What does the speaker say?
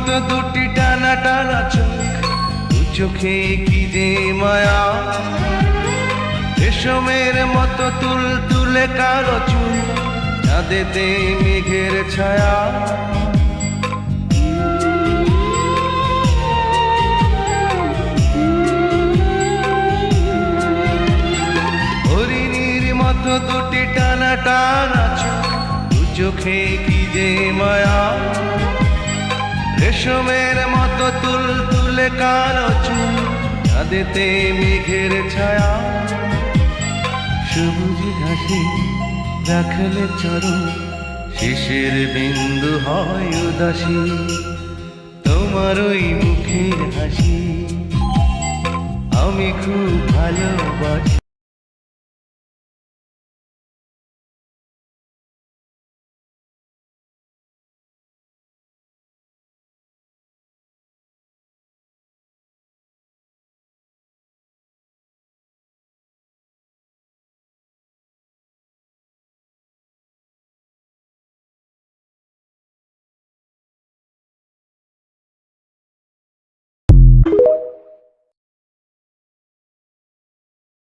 মতো দুটি টানা টানা চোখ, দু চোখে কি যে মায়া। রেশমের মতো তুল তুলে কালো চুল, চাঁদেতে মেঘের ছায়া। হরিণীর মতো দুটি টানা টানা চোখ, দু চোখে কি যে মায়া। রেশমের মতো তুল তুলে কালো চুল, চাঁদেতে মেঘের ছায়া। সবুজ ঘাসে রাখলে চরণ, শিশির বিন্দু হয় উদাসী। তোমার ওই মুখের হাসি আমি খুব ভালোবাসি।